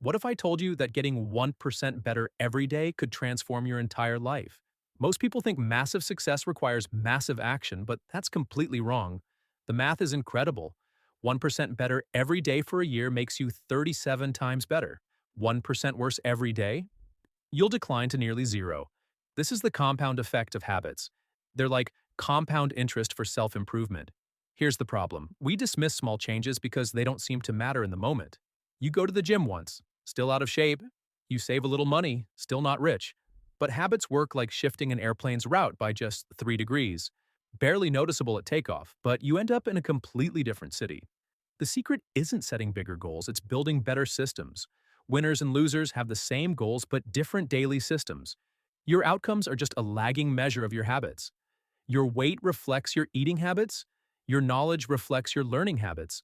What if I told you that getting 1% better every day could transform your entire life? Most people think massive success requires massive action, but that's completely wrong. The math is incredible. 1% better every day for a year makes you 37 times better. 1% worse every day? You'll decline to nearly zero. This is the compound effect of habits. They're like compound interest for self-improvement. Here's the problem. We dismiss small changes because they don't seem to matter in the moment. You go to the gym once, still out of shape. You save a little money, still not rich. But habits work like shifting an airplane's route by just 3 degrees. Barely noticeable at takeoff, but you end up in a completely different city. The secret isn't setting bigger goals, it's building better systems. Winners and losers have the same goals but different daily systems. Your outcomes are just a lagging measure of your habits. Your weight reflects your eating habits. Your knowledge reflects your learning habits.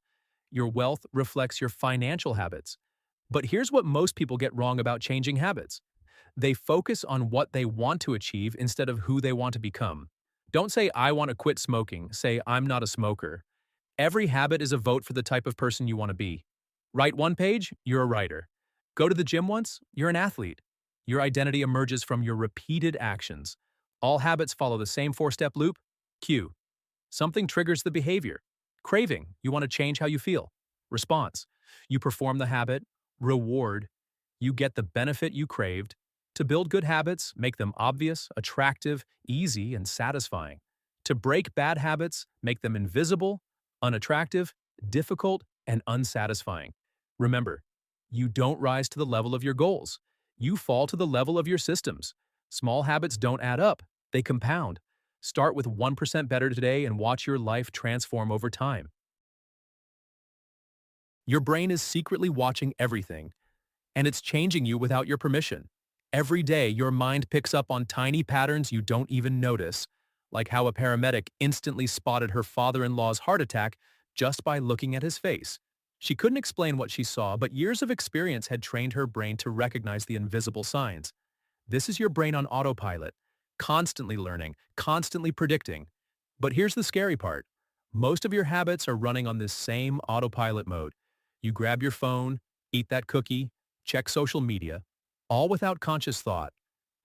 Your wealth reflects your financial habits. But here's what most people get wrong about changing habits. They focus on what they want to achieve instead of who they want to become. Don't say, I want to quit smoking. Say, I'm not a smoker. Every habit is a vote for the type of person you want to be. Write one page, you're a writer. Go to the gym once, you're an athlete. Your identity emerges from your repeated actions. All habits follow the same four-step loop. Cue. Something triggers the behavior. Craving, you want to change how you feel. Response, you perform the habit. Reward, you get the benefit you craved. To build good habits, make them obvious, attractive, easy, and satisfying. To break bad habits, make them invisible, unattractive, difficult, and unsatisfying. Remember, you don't rise to the level of your goals. You fall to the level of your systems. Small habits don't add up, they compound. Start with 1% better today and watch your life transform over time. Your brain is secretly watching everything, and it's changing you without your permission. Every day, your mind picks up on tiny patterns you don't even notice, like how a paramedic instantly spotted her father-in-law's heart attack just by looking at his face. She couldn't explain what she saw, but years of experience had trained her brain to recognize the invisible signs. This is your brain on autopilot, constantly learning, constantly predicting. But here's the scary part. Most of your habits are running on this same autopilot mode. You grab your phone, eat that cookie, check social media, all without conscious thought.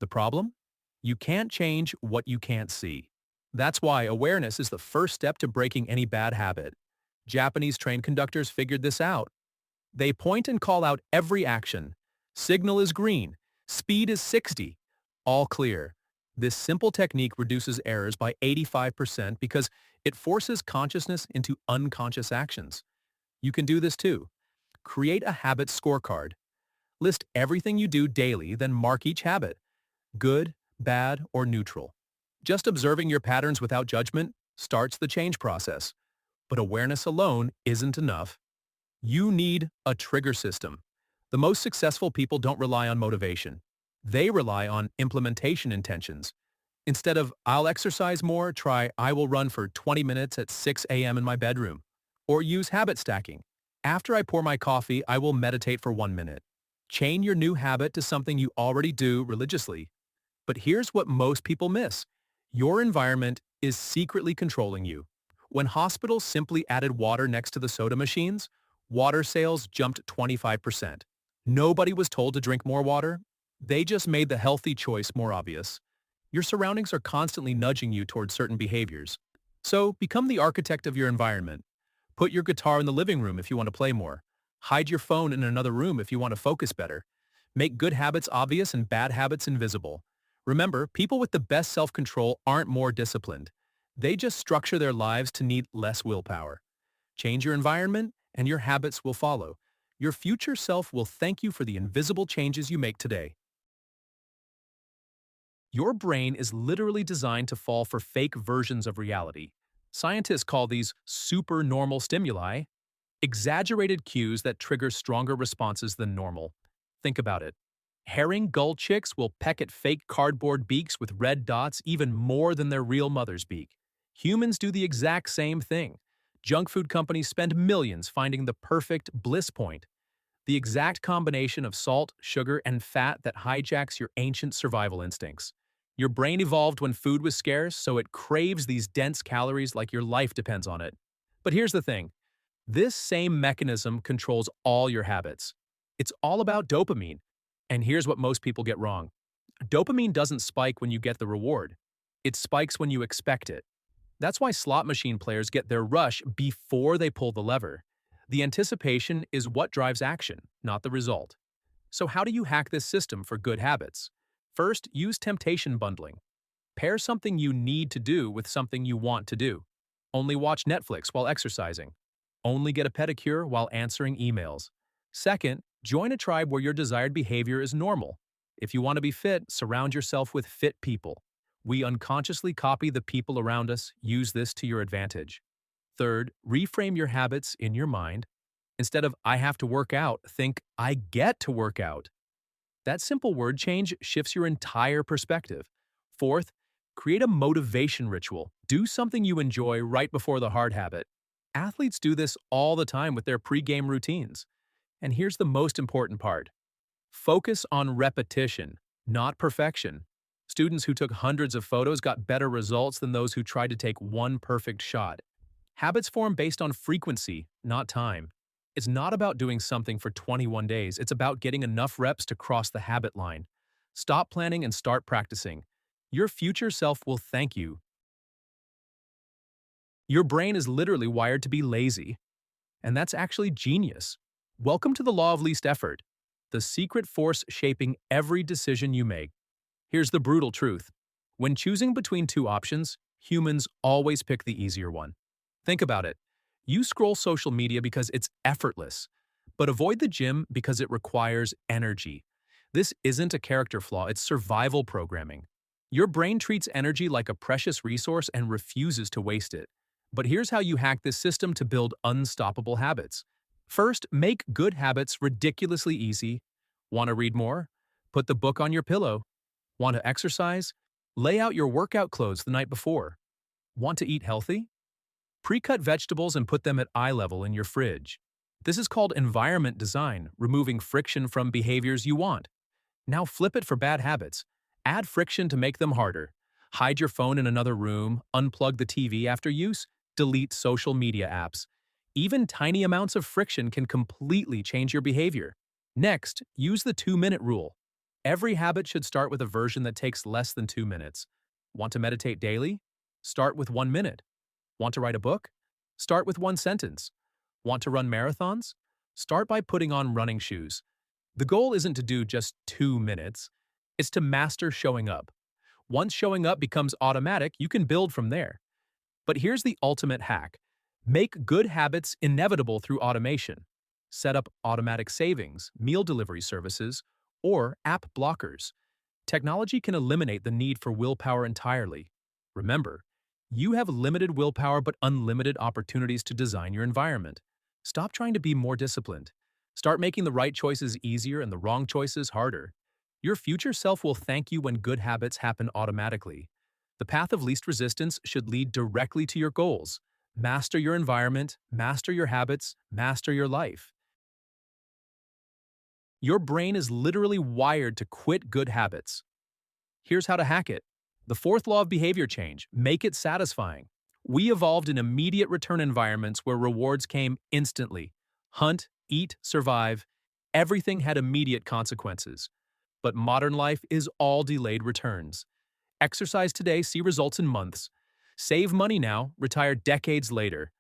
The problem? You can't change what you can't see. That's why awareness is the first step to breaking any bad habit. Japanese train conductors figured this out. They point and call out every action. Signal is green. Speed is 60. All clear. This simple technique reduces errors by 85% because it forces consciousness into unconscious actions. You can do this too. Create a habit scorecard. List everything you do daily, then mark each habit. Good, bad, or neutral. Just observing your patterns without judgment starts the change process. But awareness alone isn't enough. You need a trigger system. The most successful people don't rely on motivation. They rely on implementation intentions. Instead of, I'll exercise more, try, I will run for 20 minutes at 6 a.m. in my bedroom. Or use habit stacking. After I pour my coffee, I will meditate for 1 minute. Chain your new habit to something you already do religiously. But here's what most people miss. Your environment is secretly controlling you. When hospitals simply added water next to the soda machines, water sales jumped 25%. Nobody was told to drink more water. They just made the healthy choice more obvious. Your surroundings are constantly nudging you towards certain behaviors. So become the architect of your environment. Put your guitar in the living room if you want to play more. Hide your phone in another room if you want to focus better. Make good habits obvious and bad habits invisible. Remember, people with the best self-control aren't more disciplined. They just structure their lives to need less willpower. Change your environment, and your habits will follow. Your future self will thank you for the invisible changes you make today. Your brain is literally designed to fall for fake versions of reality. Scientists call these supernormal stimuli, exaggerated cues that trigger stronger responses than normal. Think about it. Herring gull chicks will peck at fake cardboard beaks with red dots even more than their real mother's beak. Humans do the exact same thing. Junk food companies spend millions finding the perfect bliss point, the exact combination of salt, sugar, and fat that hijacks your ancient survival instincts. Your brain evolved when food was scarce, so it craves these dense calories like your life depends on it. But here's the thing. This same mechanism controls all your habits. It's all about dopamine. And here's what most people get wrong. Dopamine doesn't spike when you get the reward. It spikes when you expect it. That's why slot machine players get their rush before they pull the lever. The anticipation is what drives action, not the result. So how do you hack this system for good habits? First, use temptation bundling. Pair something you need to do with something you want to do. Only watch Netflix while exercising. Only get a pedicure while answering emails. Second, join a tribe where your desired behavior is normal. If you want to be fit, surround yourself with fit people. We unconsciously copy the people around us. Use this to your advantage. Third, reframe your habits in your mind. Instead of I have to work out, think I get to work out. That simple word change shifts your entire perspective. Fourth, create a motivation ritual. Do something you enjoy right before the hard habit. Athletes do this all the time with their pre-game routines. And here's the most important part. Focus on repetition, not perfection. Students who took hundreds of photos got better results than those who tried to take one perfect shot. Habits form based on frequency, not time. It's not about doing something for 21 days, it's about getting enough reps to cross the habit line. Stop planning and start practicing. Your future self will thank you. Your brain is literally wired to be lazy. And that's actually genius. Welcome to the law of least effort, the secret force shaping every decision you make. Here's the brutal truth. When choosing between two options, humans always pick the easier one. Think about it. You scroll social media because it's effortless, but avoid the gym because it requires energy. This isn't a character flaw, it's survival programming. Your brain treats energy like a precious resource and refuses to waste it. But here's how you hack this system to build unstoppable habits. First, make good habits ridiculously easy. Want to read more? Put the book on your pillow. Want to exercise? Lay out your workout clothes the night before. Want to eat healthy? Pre-cut vegetables and put them at eye level in your fridge. This is called environment design, removing friction from behaviors you want. Now flip it for bad habits. Add friction to make them harder. Hide your phone in another room, unplug the TV after use, delete social media apps. Even tiny amounts of friction can completely change your behavior. Next, use the 2-minute rule. Every habit should start with a version that takes less than 2 minutes. Want to meditate daily? Start with 1 minute. Want to write a book? Start with 1 sentence. Want to run marathons? Start by putting on running shoes. The goal isn't to do just 2 minutes. It's to master showing up. Once showing up becomes automatic, you can build from there. But here's the ultimate hack. Make good habits inevitable through automation. Set up automatic savings, meal delivery services, or app blockers. Technology can eliminate the need for willpower entirely. Remember, you have limited willpower but unlimited opportunities to design your environment. Stop trying to be more disciplined. Start making the right choices easier and the wrong choices harder. Your future self will thank you when good habits happen automatically. The path of least resistance should lead directly to your goals. Master your environment, master your habits, master your life. Your brain is literally wired to quit good habits. Here's how to hack it. The fourth law of behavior change, make it satisfying. We evolved in immediate return environments where rewards came instantly. Hunt, eat, survive. Everything had immediate consequences. But modern life is all delayed returns. Exercise today, see results in months. Save money now, retire decades later.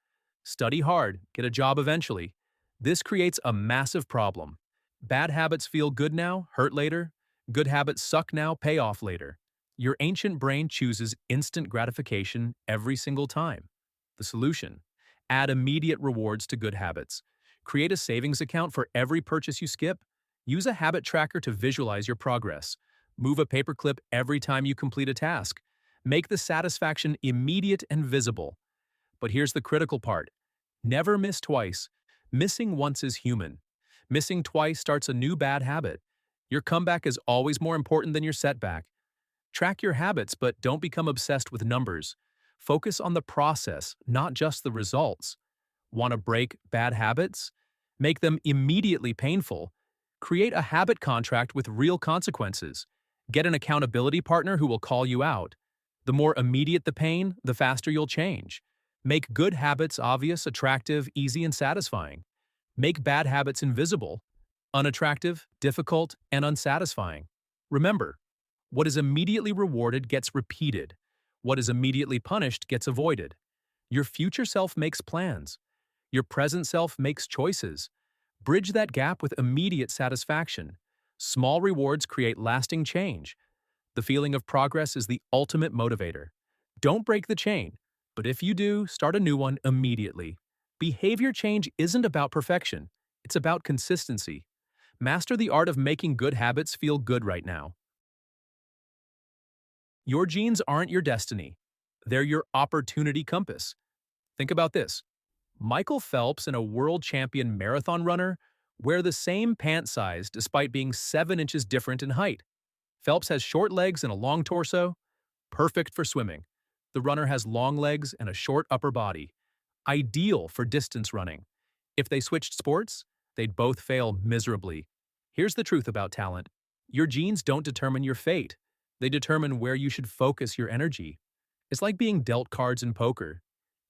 Study hard, get a job eventually. This creates a massive problem. Bad habits feel good now, hurt later. Good habits suck now, pay off later. Your ancient brain chooses instant gratification every single time. The solution: add immediate rewards to good habits. Create a savings account for every purchase you skip. Use a habit tracker to visualize your progress. Move a paperclip every time you complete a task. Make the satisfaction immediate and visible. But here's the critical part. Never miss twice. Missing once is human. Missing twice starts a new bad habit. Your comeback is always more important than your setback. Track your habits, but don't become obsessed with numbers. Focus on the process, not just the results. Want to break bad habits? Make them immediately painful. Create a habit contract with real consequences. Get an accountability partner who will call you out. The more immediate the pain, the faster you'll change. Make good habits obvious, attractive, easy, and satisfying. Make bad habits invisible. unattractive, difficult, and unsatisfying. Remember, what is immediately rewarded gets repeated. What is immediately punished gets avoided. Your future self makes plans. Your present self makes choices. Bridge that gap with immediate satisfaction. Small rewards create lasting change. The feeling of progress is the ultimate motivator. Don't break the chain, but if you do, start a new one immediately. Behavior change isn't about perfection, it's about consistency. Master the art of making good habits feel good right now. Your genes aren't your destiny. They're your opportunity compass. Think about this. Michael Phelps and a world champion marathon runner wear the same pant size despite being 7 inches different in height. Phelps has short legs and a long torso, perfect for swimming. The runner has long legs and a short upper body, ideal for distance running. If they switched sports, they'd both fail miserably. Here's the truth about talent. Your genes don't determine your fate. They determine where you should focus your energy. It's like being dealt cards in poker.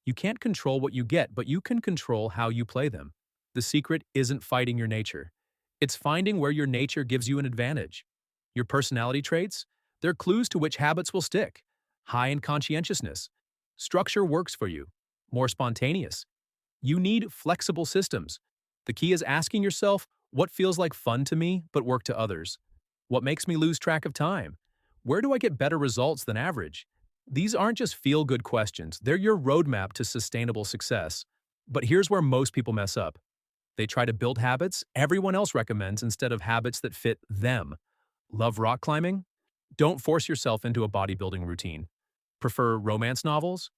You can't control what you get, but you can control how you play them. The secret isn't fighting your nature. It's finding where your nature gives you an advantage. Your personality traits? They're clues to which habits will stick. High in conscientiousness. Structure works for you. More spontaneous. You need flexible systems. The key is asking yourself, what feels like fun to me but work to others? What makes me lose track of time? Where do I get better results than average? These aren't just feel-good questions, they're your roadmap to sustainable success. But here's where most people mess up. They try to build habits everyone else recommends instead of habits that fit them. Love rock climbing? Don't force yourself into a bodybuilding routine. Prefer romance novels?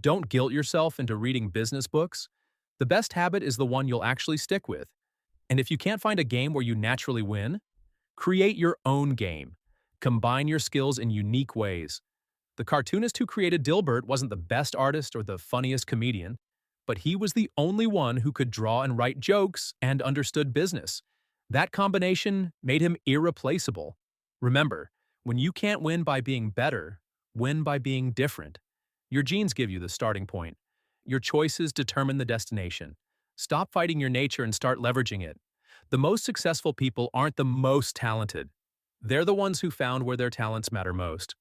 Don't guilt yourself into reading business books. The best habit is the one you'll actually stick with. And if you can't find a game where you naturally win, create your own game. Combine your skills in unique ways. The cartoonist who created Dilbert wasn't the best artist or the funniest comedian, but he was the only one who could draw and write jokes and understood business. That combination made him irreplaceable. Remember, when you can't win by being better, win by being different. Your genes give you the starting point. Your choices determine the destination. Stop fighting your nature and start leveraging it. The most successful people aren't the most talented. They're the ones who found where their talents matter most.